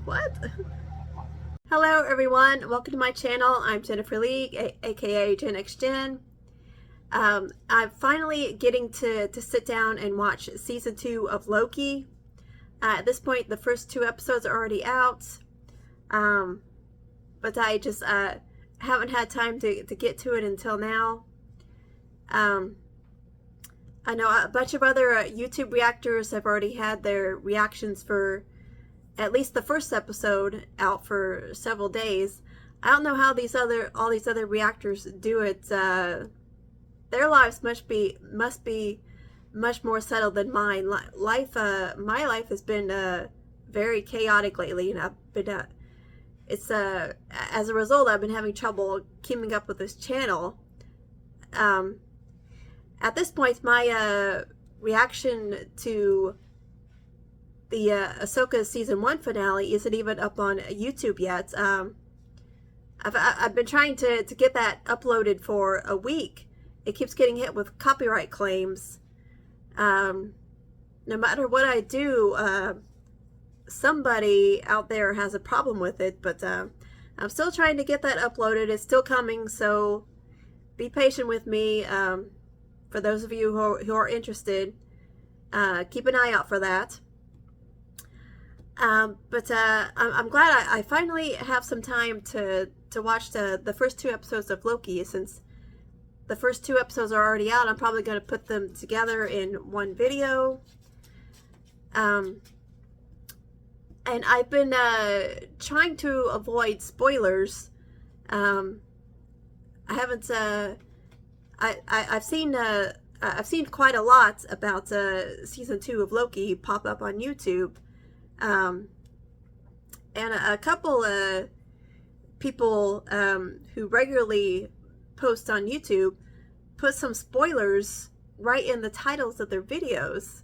What? Hello everyone, welcome to my channel. I'm Jennifer Lee, aka GenXJen. I'm finally getting to sit down and watch season 2 of Loki. At this point, the first 2 episodes are already out, but I just haven't had time to get to it until now. I know a bunch of other YouTube reactors have already had their reactions for at least the first episode out for several days. I don't know how all these other reactors do it. Their lives must be much more settled than mine. My life has been very chaotic lately, and I've been as a result, I've been having trouble keeping up with this channel. At this point, my reaction to the Ahsoka season 1 finale isn't even up on YouTube yet. I've been trying to get that uploaded for a week. It keeps getting hit with copyright claims. No matter what I do, somebody out there has a problem with it, but I'm still trying to get that uploaded. It's still coming, so be patient with me. For those of you who are interested, keep an eye out for that. I'm glad I finally have some time to watch the first 2 episodes of Loki. Since the first 2 episodes are already out, I'm probably going to put them together in one video. And I've been trying to avoid spoilers. I haven't. I've seen quite a lot about season 2 of Loki pop up on YouTube. And a couple people who regularly post on YouTube put some spoilers right in the titles of their videos.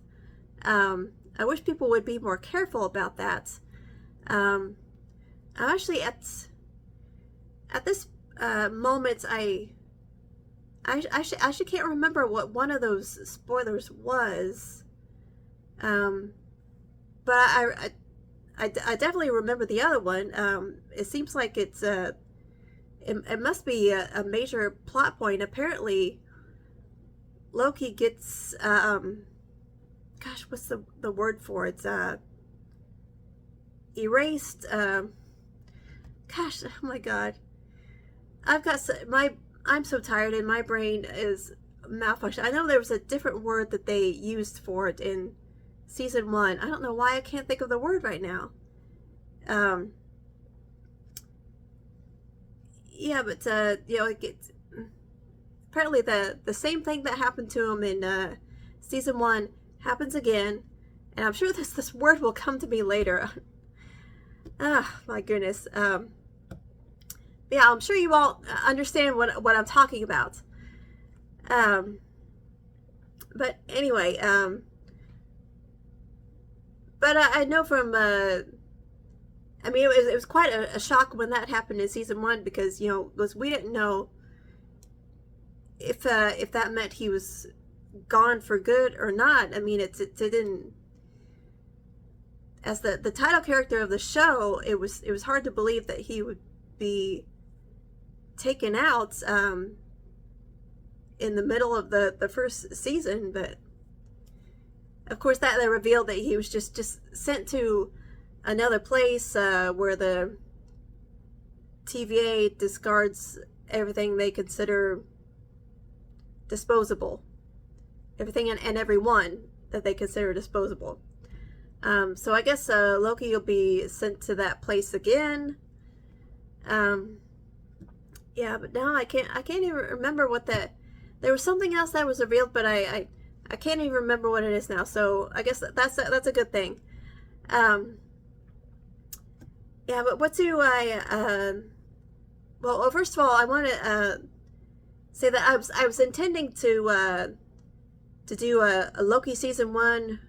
I wish people would be more careful about that. I'm actually at this moment, I actually can't remember what one of those spoilers was. But I definitely remember the other one. It seems like it must be a major plot point. Apparently, Loki gets, gosh, what's the word for it? Erased. Gosh, oh my God. I'm so tired and my brain is malfunctioning. I know there was a different word that they used for it in season 1. I don't know why I can't think of the word right now. Yeah, but you know, apparently the same thing that happened to him in season 1 happens again, and I'm sure this word will come to me later. Ah, my goodness. Yeah, I'm sure you all understand what I'm talking about. But anyway, but I know from, I mean, it was quite a shock when that happened in season 1, because, you know, we didn't know if that meant he was gone for good or not. I mean, it didn't, as the title character of the show, it was hard to believe that he would be taken out in the middle of the first season. But of course, that they revealed that he was just sent to another place where the TVA discards everything they consider disposable. Everything and everyone that they consider disposable. So I guess Loki will be sent to that place again. Yeah, but now I can't even remember what there was something else that was revealed, but I can't even remember what it is now. So I guess that's a good thing. Yeah, but what do I? Well, first of all, I want to say that I was intending to do a Loki season 1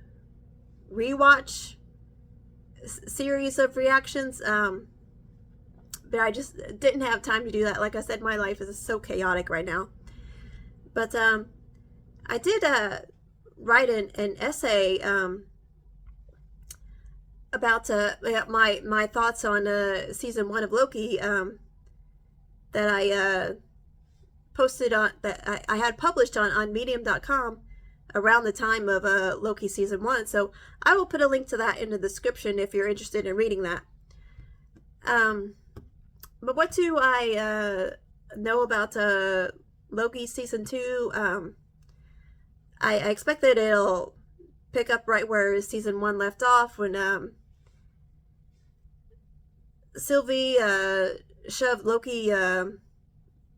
rewatch series of reactions. But I just didn't have time to do that. Like I said, my life is so chaotic right now. But I did write an essay about my thoughts on season 1 of Loki, that I posted on, that I had published on Medium.com around the time of Loki season 1. So I will put a link to that in the description if you're interested in reading that. But what do I know about Loki season 2? I expect that it'll pick up right where season 1 left off, when Sylvie shoved Loki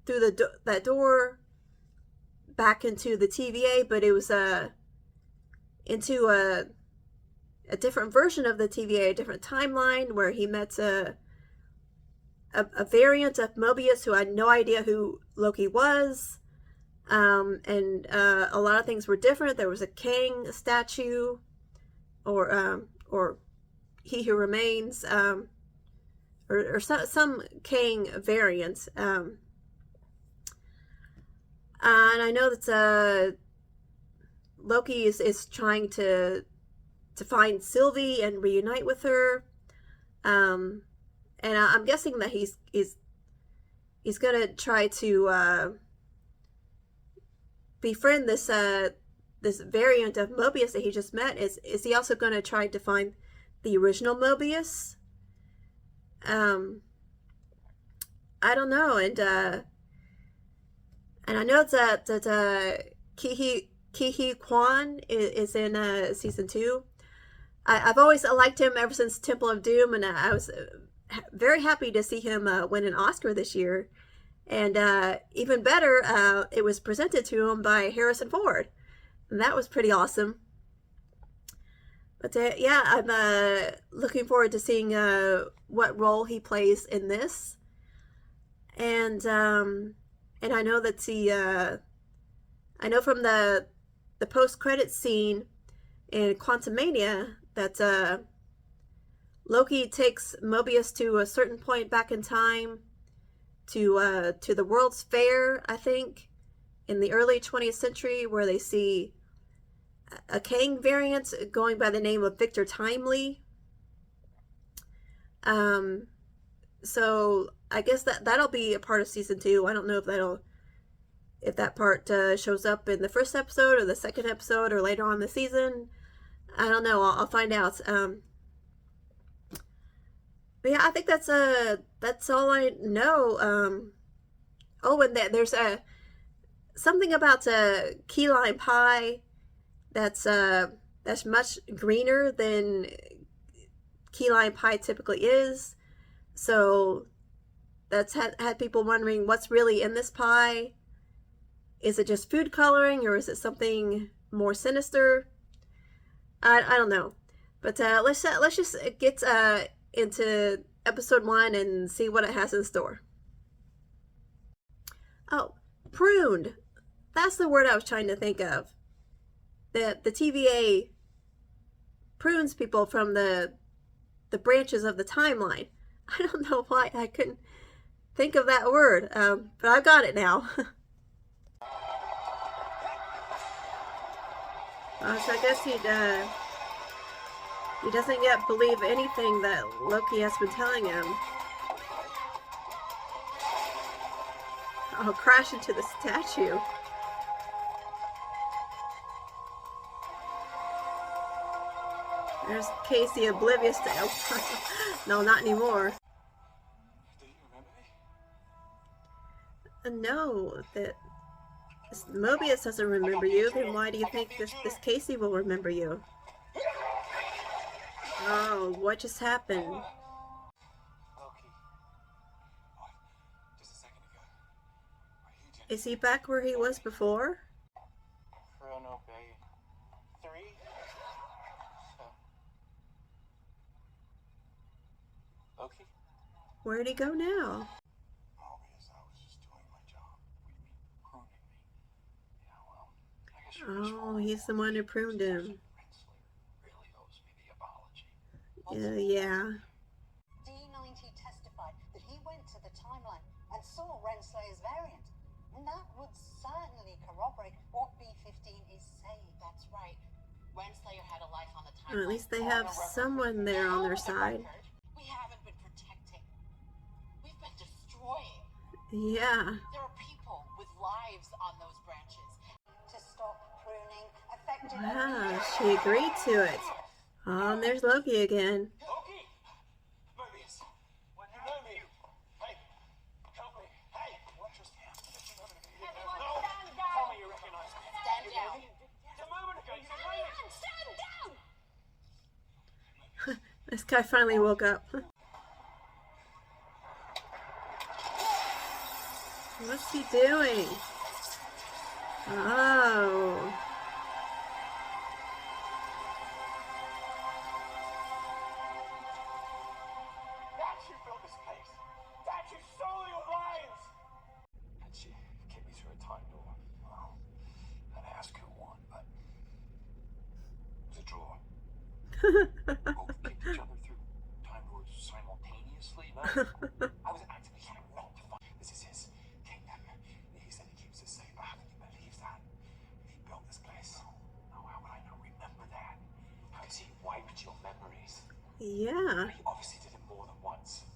through that door back into the TVA, but it was into a different version of the TVA, a different timeline, where he met a variant of Mobius who had no idea who Loki was. And a lot of things were different. There was a Kang statue, or He Who Remains, or some Kang variant. And I know that Loki is trying to find Sylvie and reunite with her. And I'm guessing that he's gonna try to befriend this variant of Mobius that he just met. Is he also going to try to find the original Mobius? I don't know. And I know that Ki Kwan is in season 2. I've always liked him ever since Temple of Doom, and I was very happy to see him win an Oscar this year. And even better, it was presented to him by Harrison Ford. And that was pretty awesome. But yeah, I'm looking forward to seeing what role he plays in this. And I know that I know from the post-credits scene in Quantumania that Loki takes Mobius to a certain point back in time, to the World's Fair, I think, in the early 20th century, where they see a Kang variant going by the name of Victor Timely. So I guess that'll be a part of season 2. I don't know if that part shows up in the first episode or the second episode or later on in the season. I don't know. I'll find out. But yeah, I think that's all I know. Oh, and there's something about key lime pie that's much greener than key lime pie typically is. So that's had people wondering what's really in this pie. Is it just food coloring, or is it something more sinister? I don't know. But let's just get into episode 1 and see what it has in store. Oh, pruned. That's the word I was trying to think of. The TVA prunes people from the branches of the timeline. I don't know why I couldn't think of that word, but I've got it now. So I guess he doesn't yet believe anything that Loki has been telling him. I'll crash into the statue. There's Casey oblivious to no, not anymore. Do you remember me? No, that Mobius doesn't remember you. Then why do you think this Casey will remember you? Oh, what just happened? Loki. Just a second ago. Is he back where he was before? Loki? Where'd he go now? Mobius, I was just doing my job. What do you mean, pruning me? Yeah, well, I guess you're Oh, he's the one who pruned him. Really owes me the apology. Yeah. D90 testified that he went to the timeline and saw Renslayer's variant. And that would certainly corroborate what B15 is saying. That's right. Renslayer had a life on the timeline Or at least they have someone there on their side. We haven't been protecting. We've been destroying. Yeah. There are people with lives on those branches. To stop pruning affected. Wow, she agreed to it. Oh, and there's Loki again. Loki! Mobius! What you know me? Hey! Help me! Hey! What just happened? Just a moment ago. Everyone No! stand down! Tell me you recognize me. Stand down! Just a moment ago you said me! Stand down! This guy finally woke up. What's he doing? Oh. That you built this place! That you stole your lives! And she kicked me through a time door. Well, I'd ask who won, but it was a draw. Both kicked each other through time doors simultaneously. No, I was actively trying not to fight. This is his kingdom. He said he keeps us safe, but how can you believe that? He built this place. Oh, how would I not remember that? How has he wiped your memories? Yeah. He obviously did it more than once.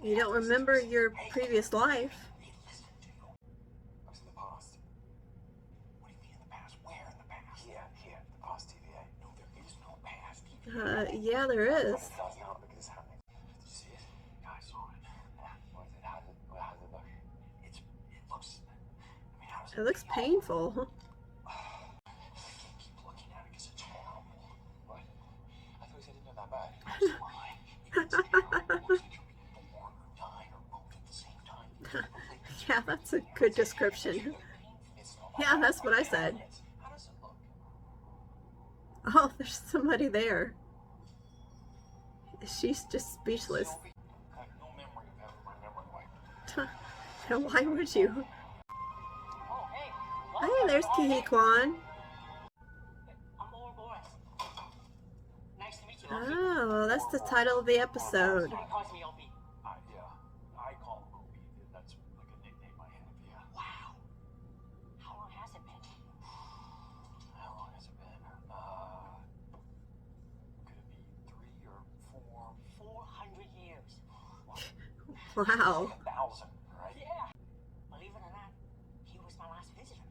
You don't remember your previous life. He listened to you. I was in the past. What do you mean in the past? Where in the past? Here, the past TVA. No, there is no past TVA. Yeah, there is. It does now because it's happening. Did you see it? Yeah, I saw it. What is it? How does it look? It looks. I mean, how does It looks painful. Keep looking at it because it's horrible. What? I thought you said it didn't look that bad. It's fine. It's terrible. It looks like you're being born or dying or moved at the same time. Yeah, that's a good description. Yeah, that's what I said. How does it look? Oh, there's somebody there. She's just speechless. I have no memory of having my memory wiped. And why would you? Oh, hey. Hey, there's Kihi Kwan. I'm Owen Boris. Nice to meet you, Loki. Oh, that's the title of the episode. He calls me Opie. Yeah, I call him Loki. That's like a nickname I have. Yeah. Wow. How long has it been? How long has it been? Could it be 3 or 4? 400 years. Wow. 1,000, right? Yeah. Believe it or not, he was my last visitor.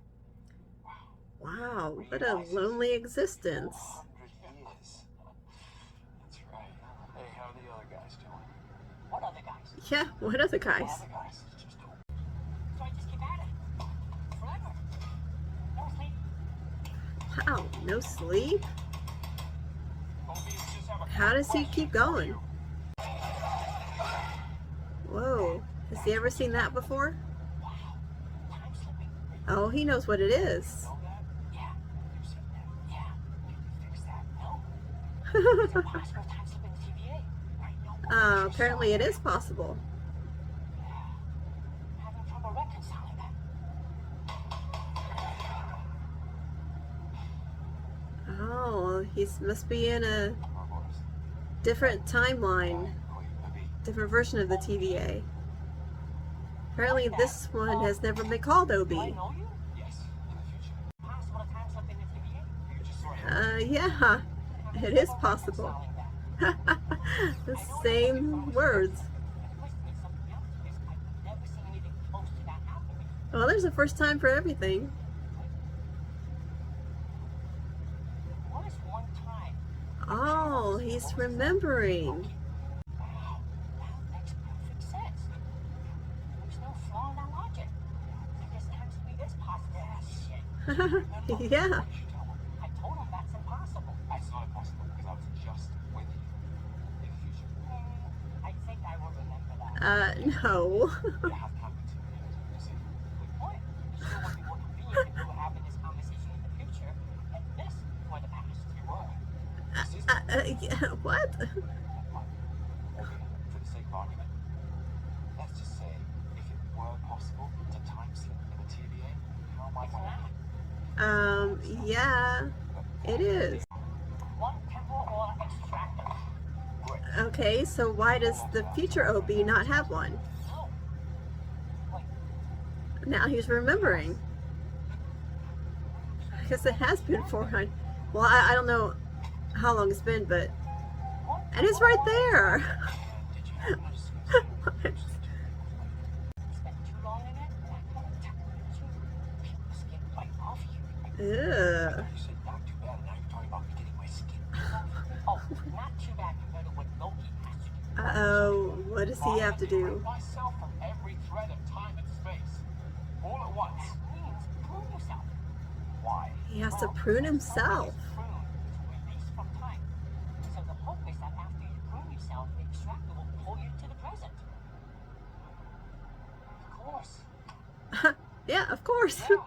Wow, what a lonely existence. 100 years. That's right. Hey, how are the other guys doing? What other guys? Yeah, what other guys? The other guys just don't. So I just keep at it. Forever. No sleep. Wow, no sleep? Mobius just have a How does he keep going? you. Whoa, has he ever seen that before? Wow. Time slipping. Oh, he knows what it is. Know that? Yeah. You've seen that? Yeah. Can you fix that? No. It's impossible time slipping the TVA. Right? No. Apparently it is possible. I'm having trouble reconciling that. Oh, he must be in a Come on, boys. different timeline, Call you Libby. different version of the TVA. Apparently this one has never been called Do I OB. know you? Yes, in the future. Possible time slipping the TVA? You just saw him. Yeah, it is possible. Reconciling that. The same words. The question is something else, because I've never seen anything close to that happening. Well, there's a first time for everything. What is one time? Oh, he's remembering. Wow, that makes perfect sense. There's no flaw in that logic. I guess time slipping is possible. Shit. Yeah. What did you tell him? I told him that's impossible. It's not impossible because I was just with you in the future. I think I will remember that. No. You have to have continuity, you see. Good point. Sure would be more convenient if we were having this conversation in the future and this for the past. You were. This is Yeah, what? Okay, for the sake of argument, let's just say if it were possible to time slip in a TVA, how am I It's going not. Yeah, it is. One temporal or extractor. Okay, so why does the future OB not have one? No. Wait, Now he's remembering. I guess it has been 400. Well, I don't know how long it's been, but... And it's right there! Did you happen to discuss Spent too long in it? Peel the skin right off you. Ugh. You said not too bad, and now you're talking about me getting my skin peeled off? Oh, not too bad compared to what Loki has to do. Uh-oh, what does he have to do? Myself from every thread of time and space. All at once. That means prune yourself. Why? He has to prune himself. Prune is released from time. So the hope is that after you prune yourself, the extractor will pull you to the present. Of course. Yeah, of course. Yeah.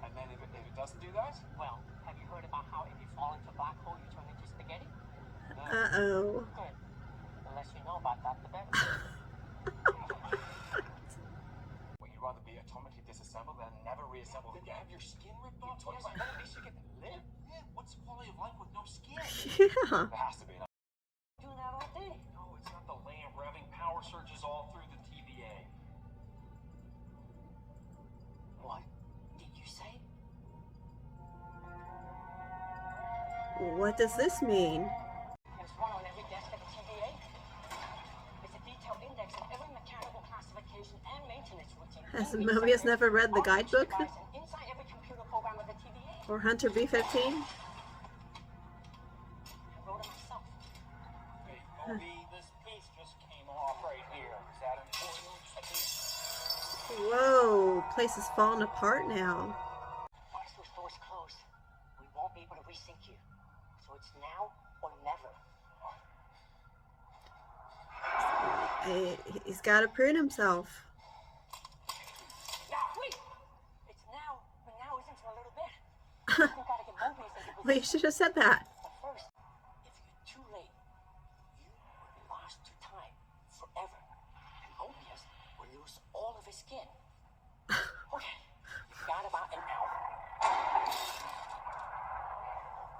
And then if it doesn't do that? Well, have you heard about how if you fall into a black hole, you turn into spaghetti? Uh-oh. Good. The less you know about that, the better. Would you rather be atomically disassembled than never reassembled? Then you have your skin ripped off twice? At least you get to live. Yeah, what's the quality of life with no skin? Yeah. There has to be. Doing that all day. No, it's not the lamp revving power surges all through the TVA. What did you say? What does this mean? There's one on every desk at the TVA. It's a detailed index of every mechanical classification and maintenance routine. Has Mobius never read the guidebook? Inside every computer program of the TVA. Or Hunter B-15? I wrote it myself. Hey, Moby, this piece just came off right here. Is that important? I think. Whoa, place is falling apart now. Once those doors close, we won't be able to resync you. So it's now or never. He's got to prune himself. Now, wait! It's now, but now isn't for a little bit. You gotta get Mobius into Well, you should have said that. But first, if you're too late, you will be lost to time forever. And Mobius will lose all of his skin. Okay, you've got about an hour.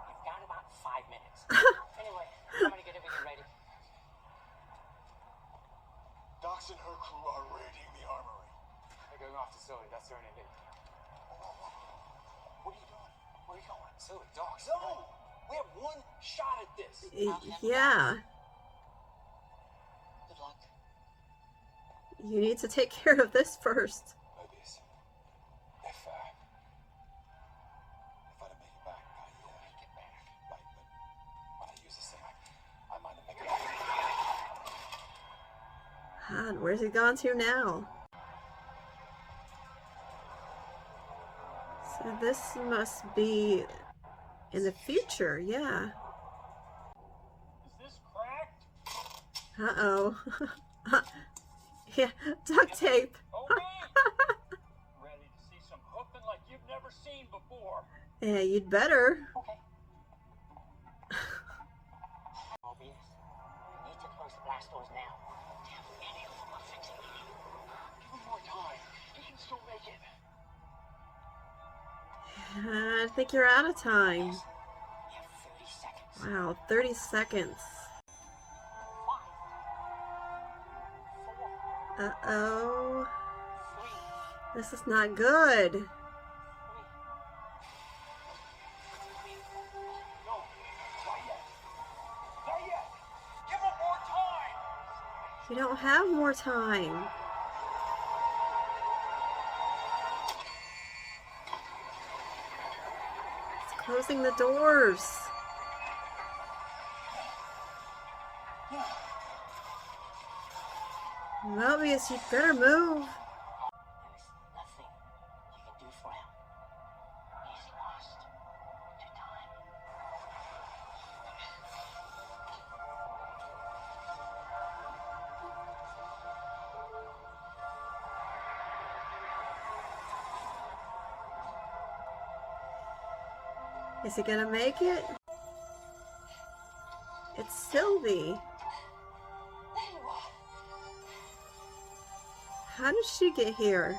You've got about 5 minutes. Anyway, I'm gonna get everything ready. Docs and her crew are raiding the armory. They're going off to Silly. That's their name. What are you doing? Where are you going? Silly, Docs. No! We have one shot at this. Yeah. Good luck. You need to take care of this first. Mobius, if I don't make it back, make it back. Right, but when I use this thing, I might not make it back. God, where's he gone to now? So this must be in the future, yeah. Is this cracked? Uh-oh. Yeah, duct tape. Okay. Ready to see some hooping like you've never seen before. Yeah, you'd better. Okay. Mobius, you need to close the blast doors now. Damn, any of them are fixing it. Give him more time. He can still make it. I think you're out of time. You have 30 seconds. Wow, 30 seconds. 5, 4, Uh-oh. 3, This is not good. 2. No, not yet. Not yet. Give him more time. You don't have more time. It's closing the doors. Mobius, you better move. There's nothing you can do for him. He's lost to time. Is he gonna make it? It's Sylvie. How did she get here?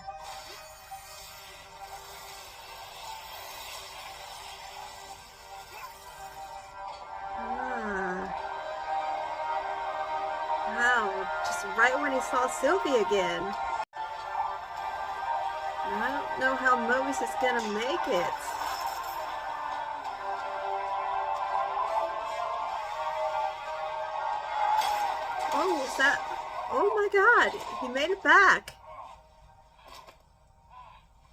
Ah. Wow, just right when he saw Sylvie again. I don't know how Mobius is gonna make it. is that? Oh my God, he made it back.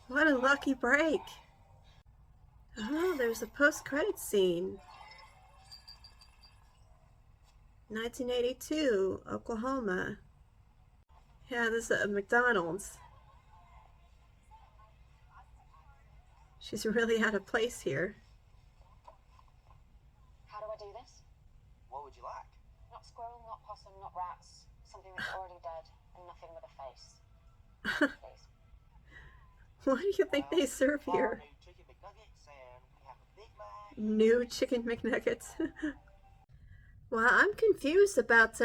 What a lucky break. Oh, there's a post-credits scene. 1982, Oklahoma. Yeah, this is a McDonald's. She's really out of place here. How do I do this? What would you like? Not squirrel, not possum, not rats. Something that's already dead and nothing with a face. Please. What do you think they serve here? New chicken McNuggets, and we have a Big Mac. New chicken McNuggets. Well, I'm confused about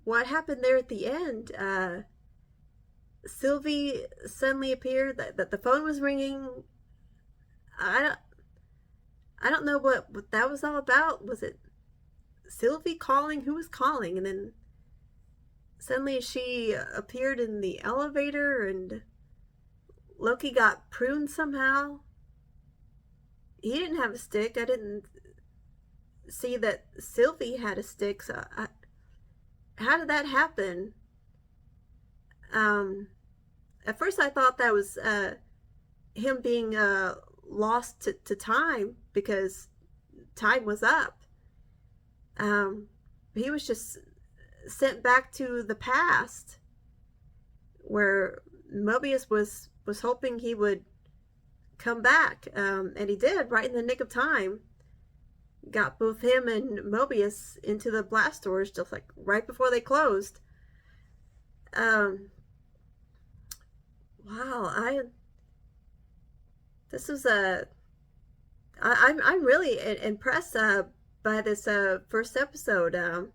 what happened there at the end. Sylvie suddenly appeared. That the phone was ringing. I don't know what that was all about. Was it Sylvie calling? Who was calling? And then suddenly she appeared in the elevator, and Loki got pruned somehow. He didn't have a stick. I didn't see that Sylvie had a stick. So how did that happen? At first I thought that was him being lost to time because time was up. He was just sent back to the past where Mobius was hoping he would come back, and he did right in the nick of time. Got both him and Mobius into the blast doors just like right before they closed. Wow, this was I'm really impressed by this first episode.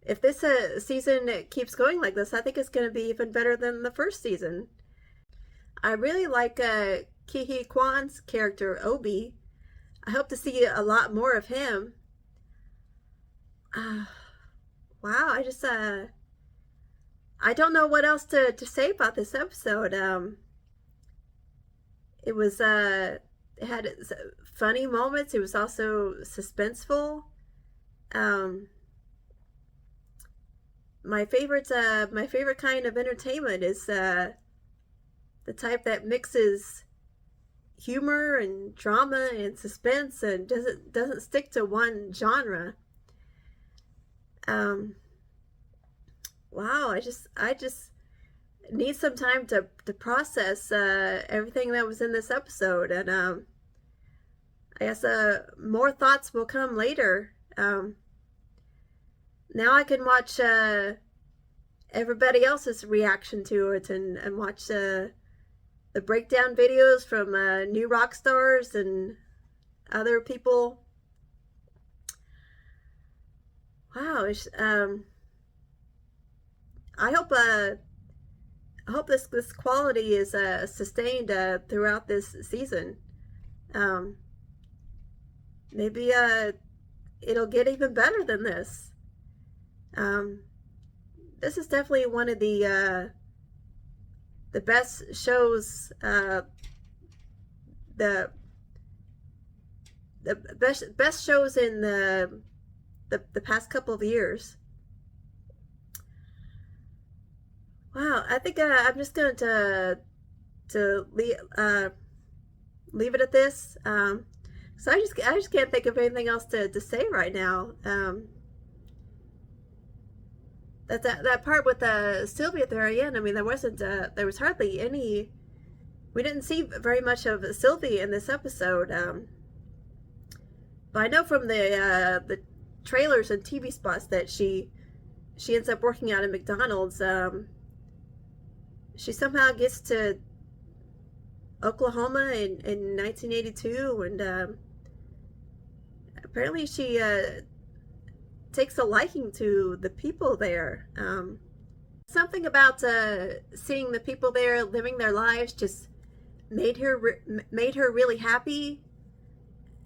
If this season keeps going like this, I think it's going to be even better than the first season. I really like Ki-hee Kwan's character, Obi. I hope to see a lot more of him. Wow, I just I don't know what else to say about this episode. It was it had funny moments. It was also suspenseful. My favorite kind of entertainment is the type that mixes humor and drama and suspense and doesn't stick to one genre. Wow, I just need some time to process everything that was in this episode, and I guess more thoughts will come later. Now I can watch everybody else's reaction to it and watch the breakdown videos from new rock stars and other people. Wow, I hope this quality is sustained throughout this season. Maybe it'll get even better than this. This is definitely one of the best shows, the best shows in the past couple of years. Wow, I think I'm just going to leave it at this. So I just can't think of anything else to say right now. That part with Sylvia at the very end. I mean, there was hardly any. We didn't see very much of Sylvia in this episode. But I know from the trailers and TV spots that she ends up working out at McDonald's. She somehow gets to Oklahoma in 1982, and apparently she takes a liking to the people there. Something about seeing the people there living their lives just made her really happy,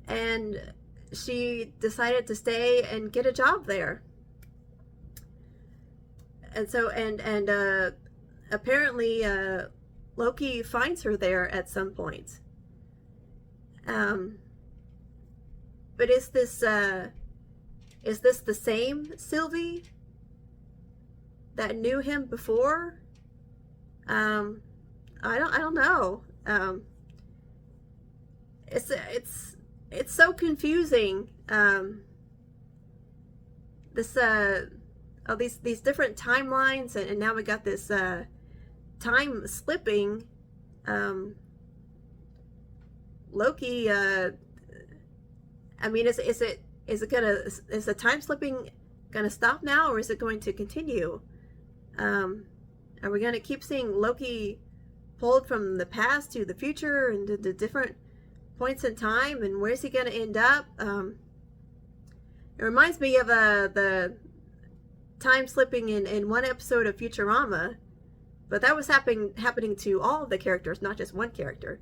and she decided to stay and get a job there. And so apparently Loki finds her there at some point. But is this the same Sylvie? that knew him before. I don't know. It's so confusing. This these different timelines, and now we got this time slipping. Loki. I mean, is the time slipping gonna stop now, or is it going to continue? Are we gonna keep seeing Loki pulled from the past to the future and to the different points in time, and where's he gonna end up? It reminds me of the time slipping in one episode of Futurama, but that was happening to all of the characters, not just one character.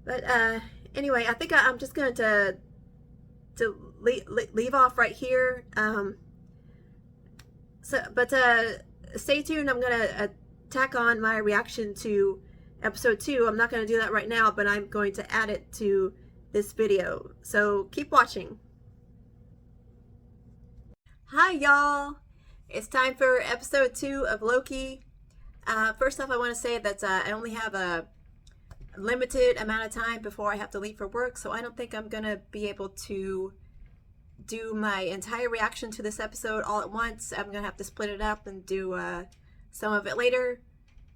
But anyway, I think I'm just going to leave off right here. But stay tuned. I'm going to tack on my reaction to episode 2. I'm not going to do that right now, but I'm going to add it to this video. So keep watching. Hi, y'all. It's time for episode 2 of Loki. First off, I want to say that I only have a limited amount of time before I have to leave for work, so I don't think I'm gonna be able to do my entire reaction to this episode all at once. I'm gonna have to split it up and do some of it later,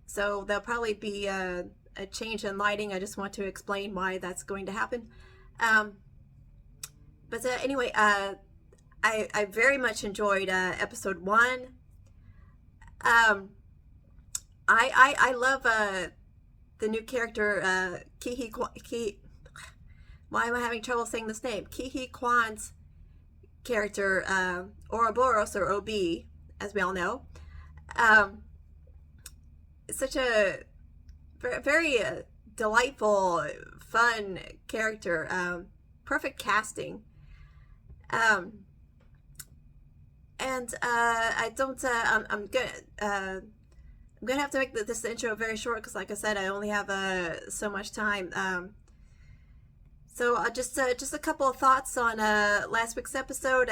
so there'll probably be a change in lighting. I just want to explain why that's going to happen. But anyway, I very much enjoyed episode 1. I love the new character, why am I having trouble saying this name? Ki Kwan's character, Ouroboros, or OB, as we all know. It's such a very delightful, fun character. Perfect casting. And I don't. I'm gonna have to make this intro very short because, like I said, I only have so much time. So just a couple of thoughts on last week's episode.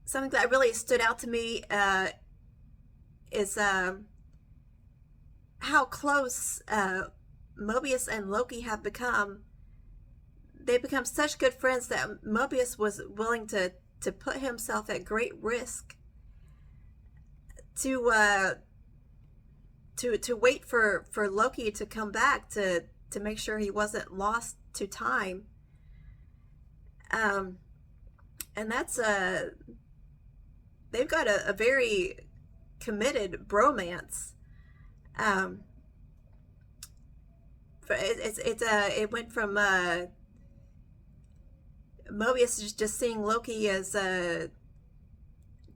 Something that really stood out to me is how close Mobius and Loki have become. They've become such good friends that Mobius was willing to put himself at great risk to wait for Loki to come back to make sure he wasn't lost to time. And that's they've got a very committed bromance. It went from Mobius just seeing Loki as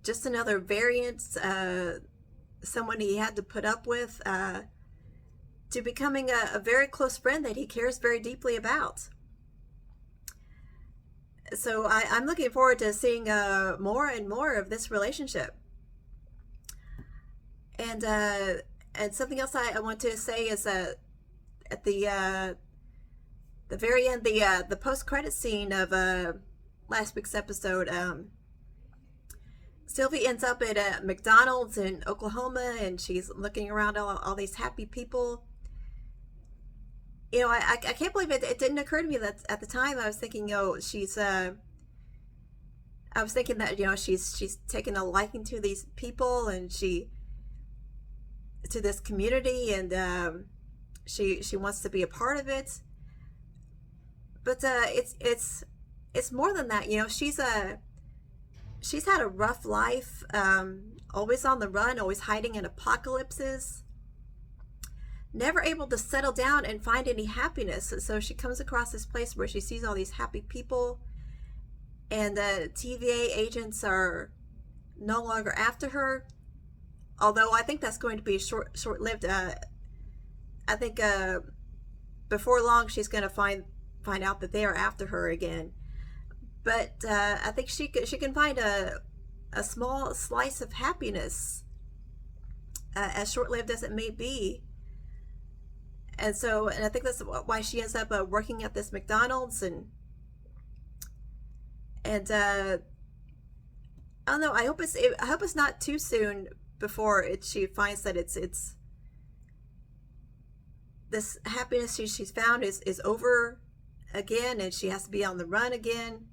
just another variant, someone he had to put up with, to becoming a very close friend that he cares very deeply about. So I'm looking forward to seeing more and more of this relationship. And something else I want to say is at the very end, the post-credit scene of last week's episode, Sylvie ends up at a McDonald's in Oklahoma, and she's looking around all these happy people. You know, I can't believe it didn't occur to me that at the time I was thinking, I was thinking that, she's taken a liking to these people and to this community, and she wants to be a part of it. But it's more than that. She's had a rough life, always on the run, always hiding in apocalypses, never able to settle down and find any happiness. So she comes across this place where she sees all these happy people, and the TVA agents are no longer after her. Although I think that's going to be short-lived. I think before long she's going to find out that they are after her again. But I think she can find a small slice of happiness, as short-lived as it may be. And I think that's why she ends up working at this McDonald's, and I don't know. I hope it's not too soon before she finds that it's this happiness she's found is over again, and she has to be on the run again.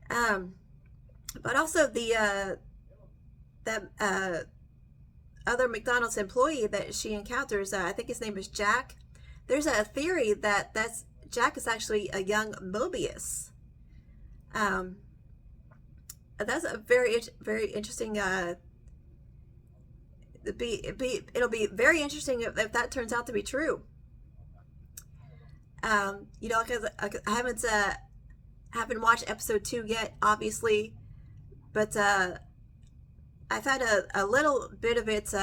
But also that other McDonald's employee that she encounters, I think his name is Jack. There's a theory that Jack is actually a young Mobius. That's a very interesting. It'll be very interesting if that turns out to be true. You know, because I haven't watched episode 2 yet, obviously, but I've had a little bit of it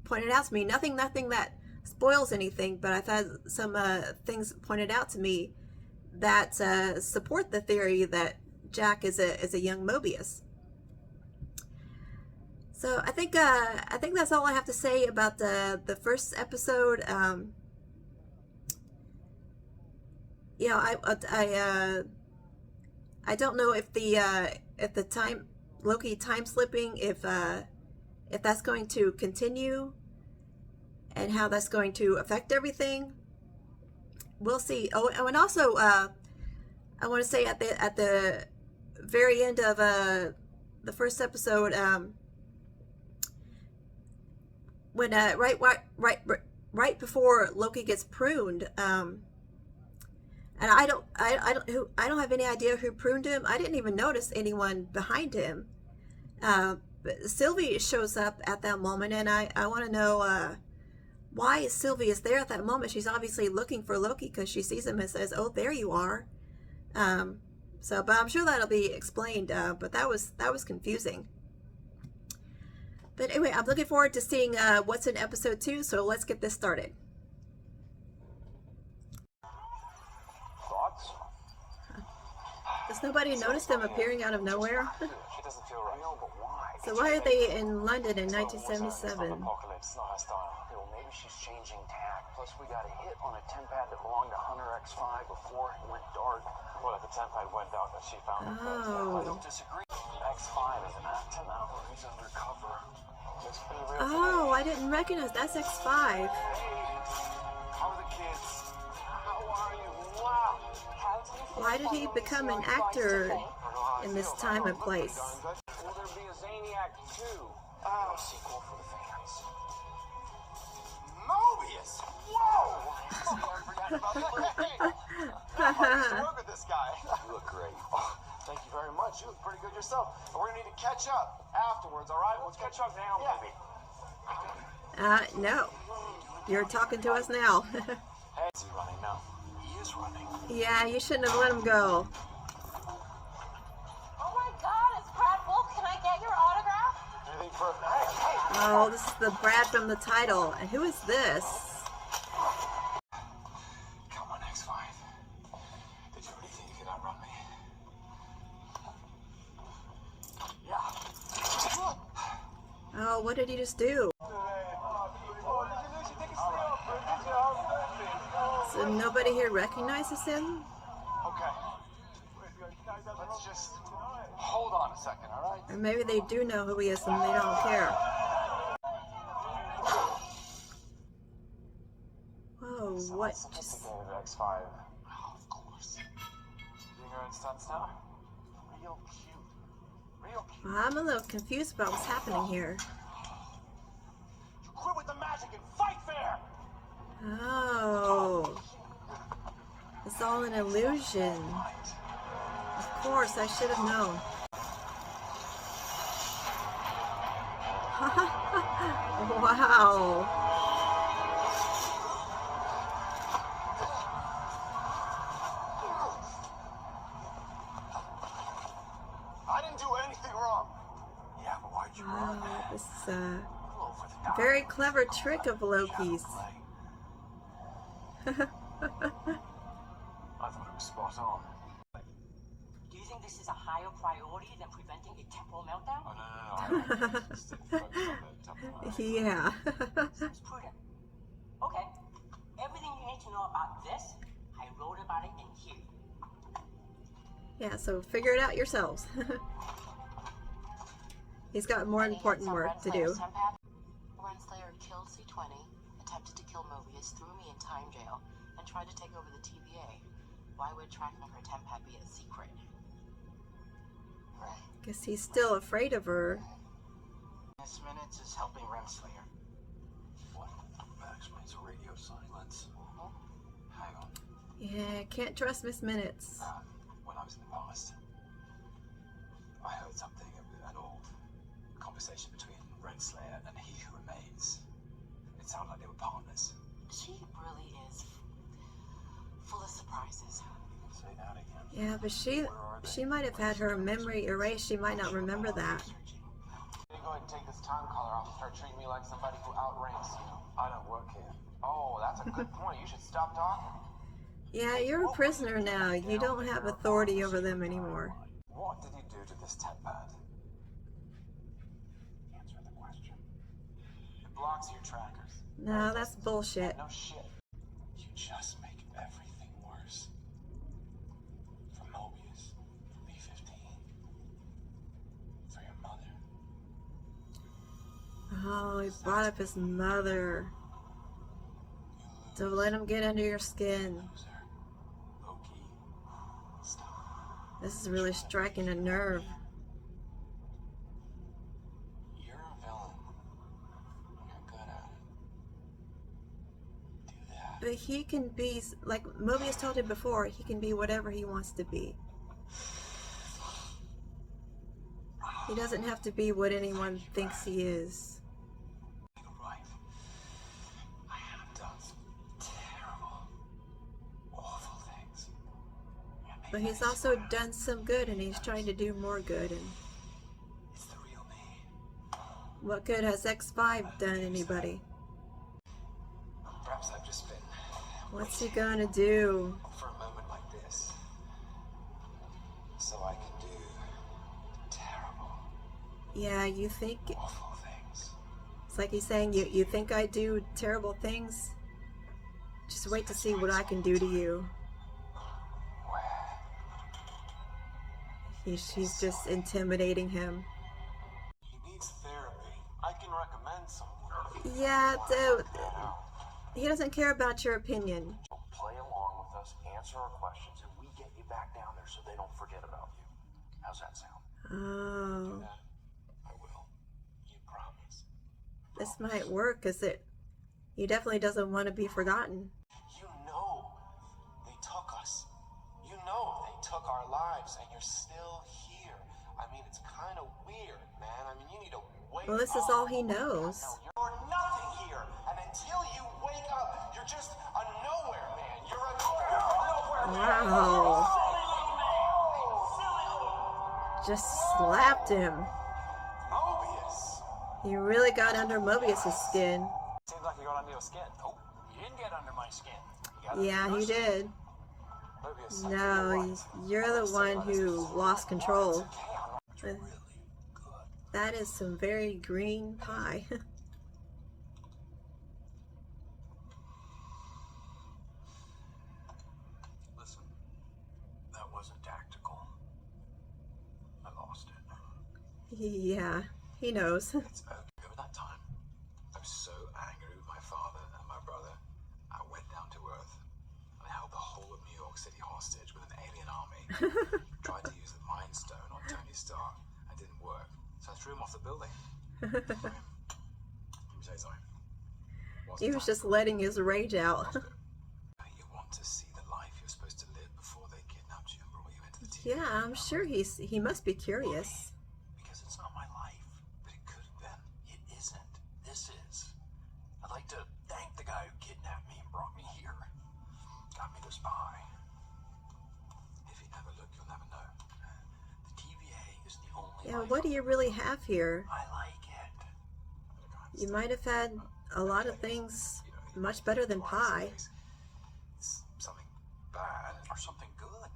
pointed out to me. Nothing that spoils anything, but I've had some things pointed out to me that support the theory that Jack is a young Mobius. So I think that's all I have to say about the first episode. You know, I don't know if the time Loki time slipping, if that's going to continue and how that's going to affect everything. We'll see. Oh, and also I want to say at the very end of the first episode, when right before Loki gets pruned, and I don't have any idea who pruned him. I didn't even notice anyone behind him. But Sylvie shows up at that moment, and I want to know why Sylvie is there at that moment. She's obviously looking for Loki because she sees him and says, "Oh, there you are." But I'm sure that'll be explained. But that was confusing. But anyway, I'm looking forward to seeing what's in episode 2. So let's get this started. Thoughts? Does nobody notice them appearing out of nowhere? She doesn't feel right. No, but why? So why are they in London in 1977? Apocalypse, not our style. Well, maybe she's changing tack. Plus, we got a hit on a 10 pad that belonged to Hunter X5 before it went dark. Well, if the 10 pad went dark, that she found it. I don't disagree. X5 is an actor now. He's undercover. Oh, I didn't recognize. That's X5. Hey, how are the kids? How are you? Wow. Why did he become an actor in this time and place? Will there be a Zaniac 2? A sequel for the fans. Mobius! Whoa! I work with this guy. You look great. Oh, thank you very much. You look pretty good yourself. And we're gonna need to catch up afterwards, all right? Let's catch up now, baby. No. You're talking to us now. Hey, is he running now? He is running. Yeah, you shouldn't have let him go. Oh my God, it's Brad Wolf. Can I get your autograph? Anything for... Hey! Oh, this is the Brad from the title. And who is this? Come on, X5. Did you really think you could outrun me? Yeah. Oh, what did he just do? So nobody here recognizes him? Okay. Let's just hold on a second, all right? Or maybe they do know who he is and they don't care. Whoa, what? Sophisticated X5. Oh, of course. Doing her own stunts now? Real cute. Real cute. I'm a little confused about what's happening here. You quit with the magic and fight fair! Oh. It's all an illusion. Of course, I should have known. Wow. I didn't do anything wrong. Yeah, but why'd you run? Wow, this is a very clever trick of Loki's. I thought it was spot on. Do you think this is a higher priority than preventing a temporal meltdown? Oh, no. Still focus on the Yeah. Seems prudent. Okay. Everything you need to know about this, I wrote about it in here. Yeah, so figure it out yourselves. He's got more important work to do. Renslayer killed C20, attempted to kill Mobius, threw me in time jail, and tried to take over the TVA. Why would tracking her temp pad be a secret? Guess he's still afraid of her. Miss Minutes is helping Renslayer. What? That explains the radio silence. Hang on. Yeah, can't trust Miss Minutes. When I was in the past, I heard something, an old conversation between Renslayer and He Who Remains. It sounded like they were partners. She really is full of surprises. Say that again. Yeah, but she might have had her memory erased. She might not remember that. You go ahead and take this time collar off and start treating me like somebody who outranks you. I don't work here. Oh, that's a good point. You should stop talking. Yeah, you're a prisoner now. You don't have authority over them anymore. What did you do to this temp pad? Answer the question. It blocks your trackers. No, that's bullshit. No shit. You just make everything worse. For Mobius, for B-15, for your mother. Oh, he brought up his mother. Don't let him get under your skin. Loser. Loki. Stop. This is really striking a nerve. You're a villain. You're good at it. Do that. But he can be, like Mobius told him before, he can be whatever he wants to be. He doesn't have to be what anyone thinks he is. You're right. I have done some terrible, awful things. But he's also done some good, and he's trying to do more good. And It's the real me. what good has X5 done anybody? Perhaps I've just been What's he gonna do? for a moment like this, so I can do terrible, Yeah, you think awful things. it's like he's saying, you think I do terrible things? Just wait to see what I can do to you. Where? He's just intimidating him. He needs therapy. I can recommend someone. Yeah, he doesn't care about your opinion. Play along with us, answer our questions, and we get you back down there so they don't forget about you. How's that sound? Oh, I will. You promise. this might work, cause he definitely doesn't want to be forgotten. You know they took us. You know they took our lives, and you're still here. I mean, it's kind of weird, man. I mean, you need to wake Well, this is all he knows. You're nothing here, and until you wake up, you're just a nowhere man. You're a nowhere man. Wow. Just slapped him. Mobius. He really got under Mobius's skin. Seems like you got under your skin. Oh, You didn't get under my skin. You got Yeah, under he my skin. did. Mobius. No, you're the one who lost control. Really good. That is some very green pie. Listen, that wasn't tactical. I lost it. Yeah, he knows. It's okay. Remember that time? I was so angry with my father and my brother. I went down to Earth and held the whole of New York City hostage with an alien army. Tried to use the Mind Stone on Tony Stark. It didn't work. So I threw him off the building. Let me tell you something. He was just letting his rage out. You want to see the life you're supposed to live before they kidnapped you and brought you into the TV. Yeah, I'm sure he must be curious. Because it's not my life, but it could have been. It isn't. This is. I'd like to thank the guy who kidnapped me and brought me here. Got me to spy. If you never look, you'll never know. The TVA is the only Yeah, life what do you really have here? I like it. You might have had a lot of things much better than pie. It's something bad. Or something good.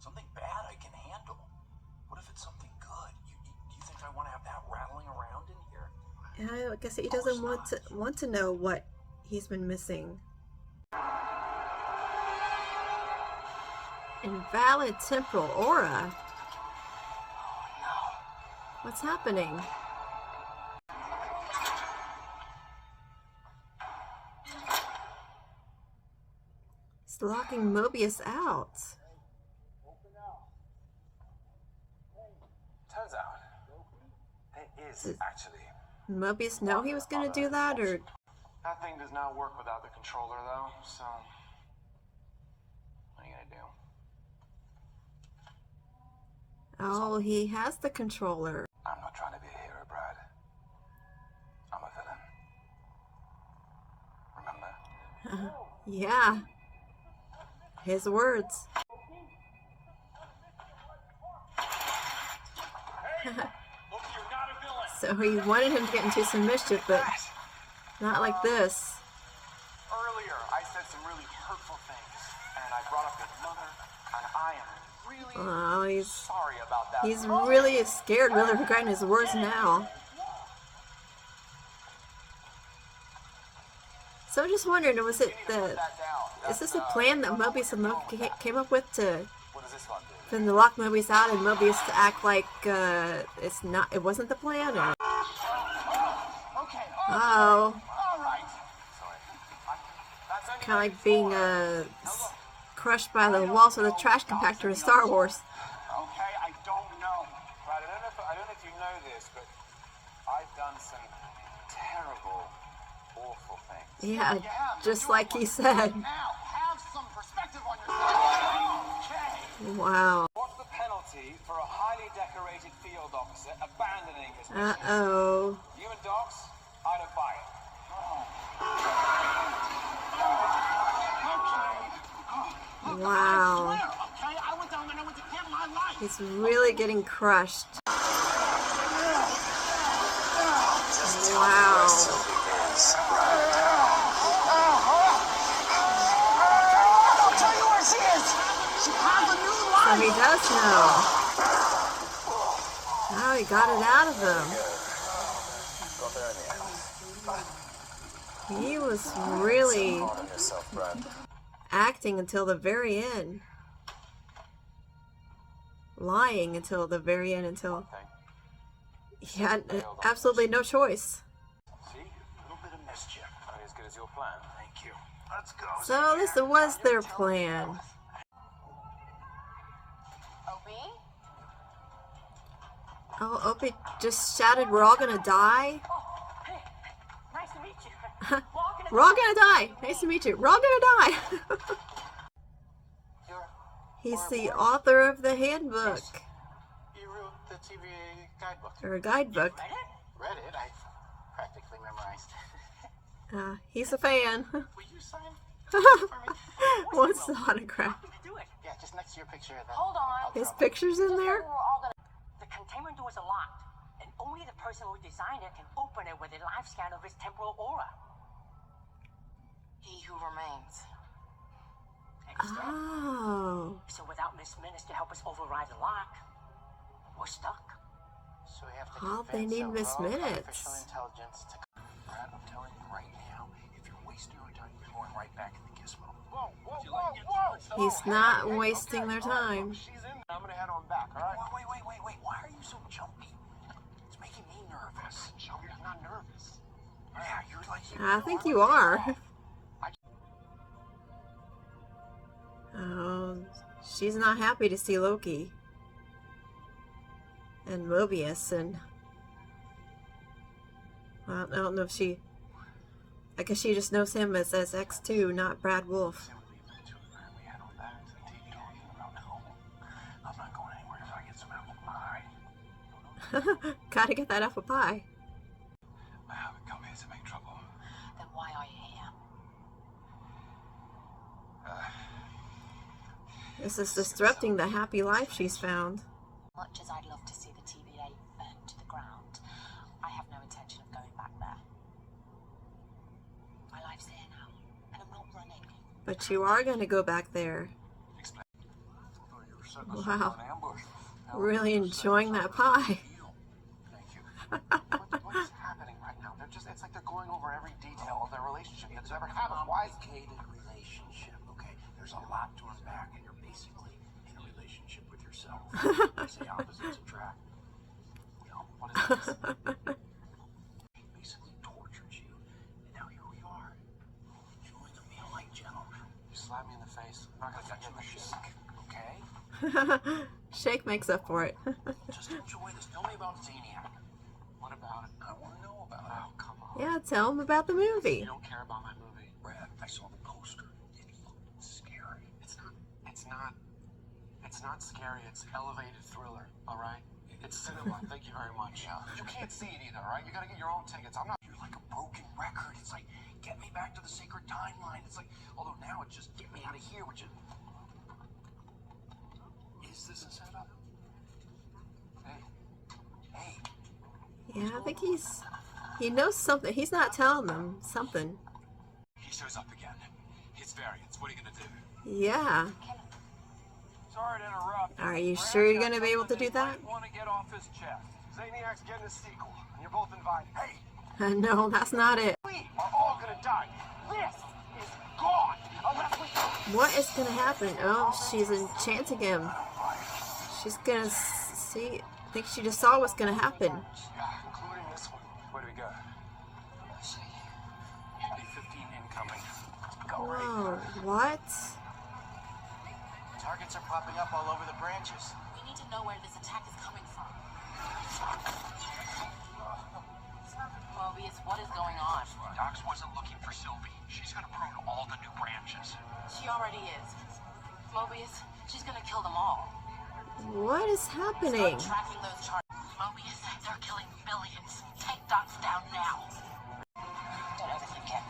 Something bad I can handle. What if it's something good? You think I want to have that rattling around in here? I guess he doesn't want to know what he's been missing. Invalid temporal aura. What's happening? It's locking Mobius out. Turns out, there is actually. Mobius know he was gonna do that, or? That thing does not work without the controller, though, so. What are you gonna do? Oh, he has the controller. I'm not trying to be a hero, Brad. I'm a villain. Remember? Yeah. His words. Loki, you're not a villain. So he wanted him to get into some mischief, but not like this. Earlier, I said some really hurtful things, and I brought up your mother, and I am really Oh, sorry about that. he's really scared, really regretting his words now. So I'm just wondering, was it is this a plan that Mobius and Loki came up with to What does this one do? for them to lock Mobius out and Mobius to act like it wasn't the plan? Or? Okay. Oh, All right. Sorry. That's only kind of like being crushed by the walls of the trash compactor in Star Wars. Okay, I don't know. Brad, I don't know if you know this, but I've done some terrible, awful things. Yeah, just like he said. Now, have some perspective on yourself. Okay. Wow. What's the penalty for a highly decorated field officer abandoning his mission? Uh-oh. You and Docs, I don't buy it. Wow. Okay, I went down and I went to get my life. He's really getting crushed. Wow. I'll tell you where she is. She has a new So life. he does know. Oh, he got it out of him. He was really acting until the very end. Lying until the very end, until he had absolutely no choice. See? A little bit of mischief. Only as good as your plan. Thank you. Let's go. So this was their plan. Opie? Oh, Opie just shouted, "We're all gonna die." Oh, hey, nice to meet you. We're all gonna die. Nice to meet you. We're all gonna die. He's the author of the handbook, You wrote the TVA guidebook. or a guidebook. Read it? Read it. I practically memorized. He's a fan. Will you sign? What's the autograph? Do it. Yeah, just next to your picture. Hold on. His picture's in there? We're all gonna. The containment doors are locked, and only the person who designed it can open it with a live scan of his temporal aura. He who remains. And he's dead. Oh. So without Miss Minutes to help us override the lock, we're stuck. So we have to All they convince need a Miss rogue Minutes. artificial intelligence to. Brad, I'm telling you right now, if you're wasting your time, you're going right back in the gizmo. Whoa, whoa, whoa, whoa! He's not wasting their time. She's in. I'm gonna head on back. All right. Wait. Why are you so jumpy? It's making me nervous. Jumpy? I'm not nervous. Yeah, you're like. I think you are. Oh, she's not happy to see Loki and Mobius, and well, I don't know if I guess she just knows him as X2, not Brad Wolf. I'm not going anywhere until I get some apple pie. Gotta get that apple pie. I haven't come here to make trouble. Then why are you here? This is disrupting the happy life she's found. Much as I'd love to see the TVA burn to the ground, I have no intention of going back there. My life's here now, and I'm not running. But you are going to go back there. Wow. Really enjoying that pie. Thank you. What is happening right now? It's like they're going over every detail of their relationship that's ever happened. Why? Complicated relationship, okay? There's a lot to unpack, and you're basically in a relationship with yourself. They say opposites attract. You know, What is this? He basically tortured you, and now here we are, enjoying a meal like gentlemen. You slapped me in the face. I'm not gonna touch you shake, okay? Shake makes up for it. Just enjoy this. Tell me about Zaniac. What about it? I want to know about it. Oh, come on. Yeah, tell him about the movie. You don't care about my movie. Brad, I saw the poster. It looked scary. It's not scary. It's elevated thriller, all right? It's cinema. Thank you very much. You can't see it either, all right? You gotta get your own tickets. I'm not. You're like a broken record. It's like, get me back to the sacred timeline. It's like, although now it's just get me out of here, which is. Is this a setup? Hey. Yeah, I think he knows something. He's not telling them something. He shows up again. His variants. What are you gonna do? Yeah. Sorry to interrupt. Are you sure you're gonna be able to do that? Want to get off his chest. Zaniac's getting a sequel, and you're both invited. Hey, No, that's not it. we are all gonna die. This is gone unless we. What is gonna happen? Oh, she's enchanting him. She's gonna see. I think she just saw what's gonna happen. Yeah, including this one. Where do we go? Let's see. B-15 incoming. Go right. Whoa, what? Targets are popping up all over the branches. We need to know where this attack is coming from. Mobius, what is going on? Dox wasn't looking for Sylvie. She's gonna prune all the new branches. She already is. Mobius, she's gonna kill them all. What is happening? Start tracking those charges. Mobius, they're killing millions. Take Dox down now. Whatever you can.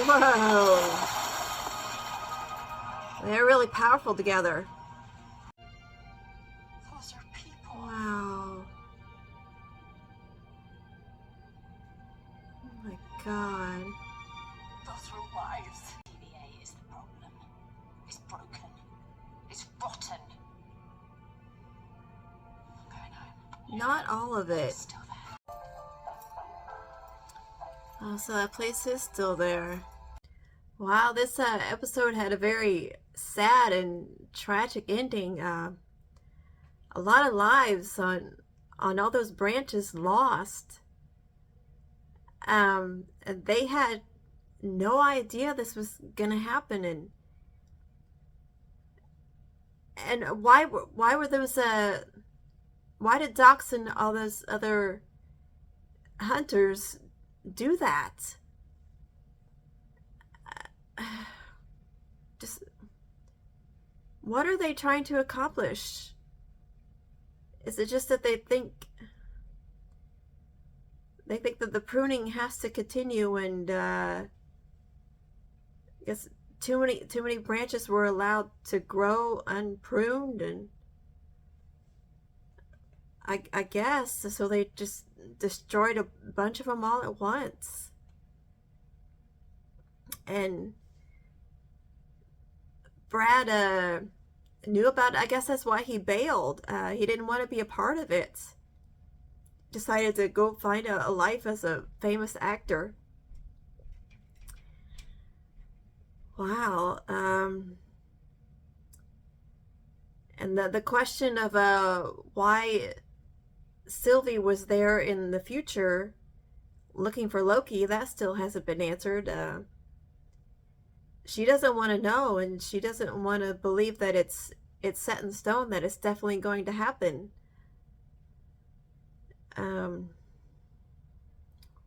Whoa. They're really powerful together. Those are people. Wow. Oh my god. Those are lives. TVA is the problem. It's broken. It's rotten. Okay, no. Not all of it. Still there. Oh, so that place is still there. Wow, this episode had a very sad and tragic ending. A lot of lives on all those branches lost. And they had no idea this was gonna happen, and why were those why did Dox and all those other hunters do that? Just what are they trying to accomplish? Is it just that they think that the pruning has to continue, and I guess too many branches were allowed to grow unpruned, and I guess so they just destroyed a bunch of them all at once. And Brad knew about it. I guess that's why he bailed. He didn't want to be a part of it. Decided to go find a life as a famous actor. Wow. And the question of why Sylvie was there in the future looking for Loki, that still hasn't been answered. She doesn't want to know, and she doesn't want to believe that it's set in stone, that it's definitely going to happen.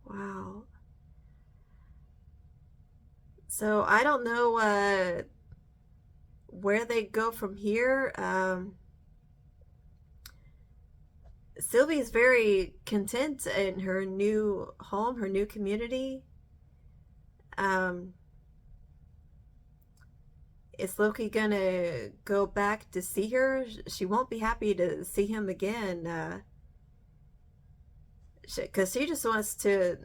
Wow. So I don't know where they go from here. Sylvie's very content in her new home, her new community. Is Loki gonna go back to see her? She won't be happy to see him again. Because she just wants to.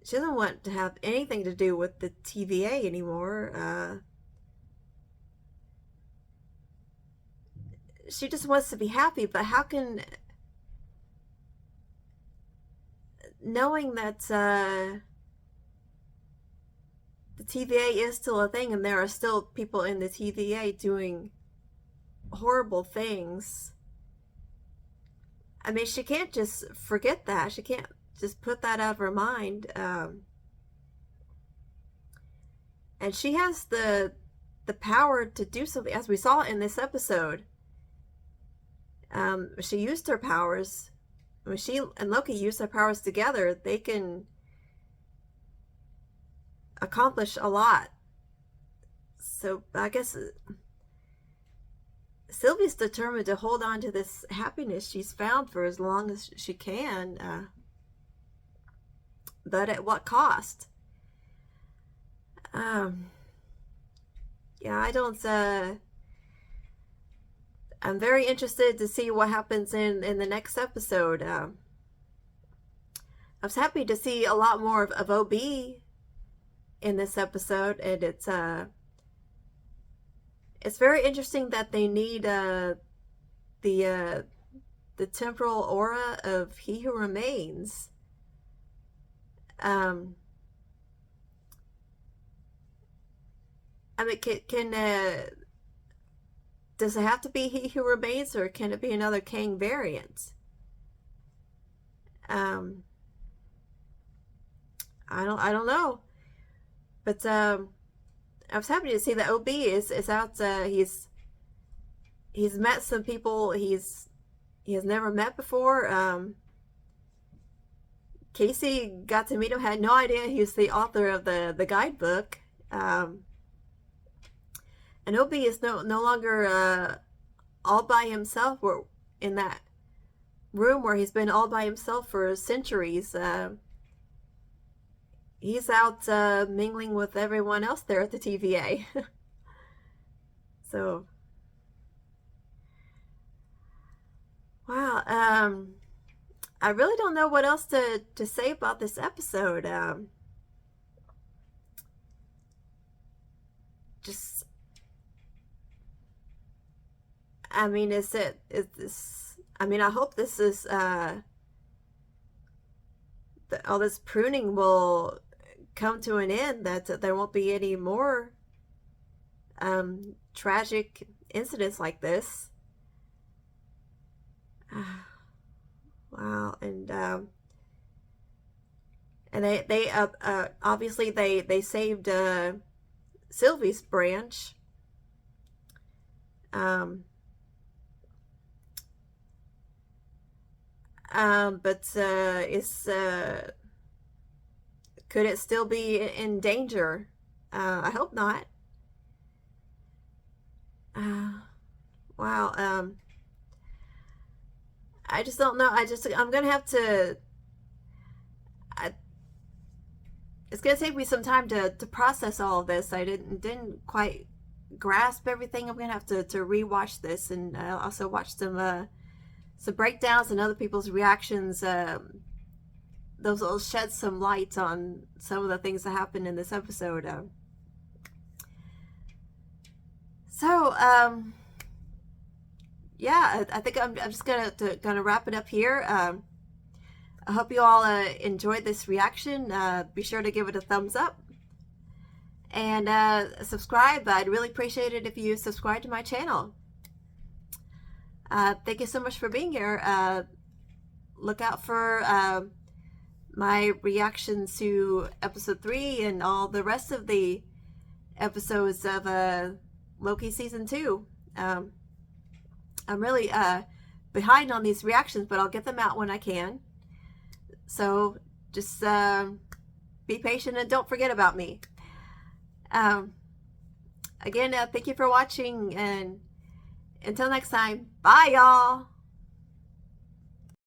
She doesn't want to have anything to do with the TVA anymore. She just wants to be happy, but how can, knowing that the TVA is still a thing and there are still people in the TVA doing horrible things. I mean, she can't just forget that. She can't just put that out of her mind. And she has the power to do something, as we saw in this episode. She used her powers. When she and Loki use their powers together, they can accomplish a lot. So I guess Sylvie's determined to hold on to this happiness she's found for as long as she can. But at what cost? Yeah, I don't, I'm very interested to see what happens in the next episode. I was happy to see a lot more of OB in this episode, and it's very interesting that they need the temporal aura of He Who Remains. I mean, does it have to be He Who Remains, or can it be another Kang variant? I don't know, but I was happy to see that OB is out. He's met some people he has never met before. Casey got to meet him, had no idea he was the author of the guidebook. And OB is no longer all by himself. We're in that room where he's been all by himself for centuries. He's out mingling with everyone else there at the TVA. So, wow. I really don't know what else to say about this episode. Just, I mean, is this, I mean, I hope this is, all this pruning will come to an end, that there won't be any more tragic incidents like this. Wow. And they obviously they saved Sylvie's branch. But could it still be in danger? I hope not. Wow. I just don't know. I'm gonna have to. It's gonna take me some time to process all of this. I didn't quite grasp everything. I'm gonna have to rewatch this, and also watch some breakdowns and other people's reactions. Those will shed some light on some of the things that happened in this episode. Yeah, I think I'm just gonna wrap it up here. I hope you all enjoyed this reaction. Be sure to give it a thumbs up and subscribe. I'd really appreciate it if you subscribe to my channel. Thank you so much for being here. Look out for my reactions to episode 3 and all the rest of the episodes of Loki season 2. I'm really behind on these reactions, but I'll get them out when I can. So just be patient and don't forget about me. Again, thank you for watching, and until next time, bye y'all.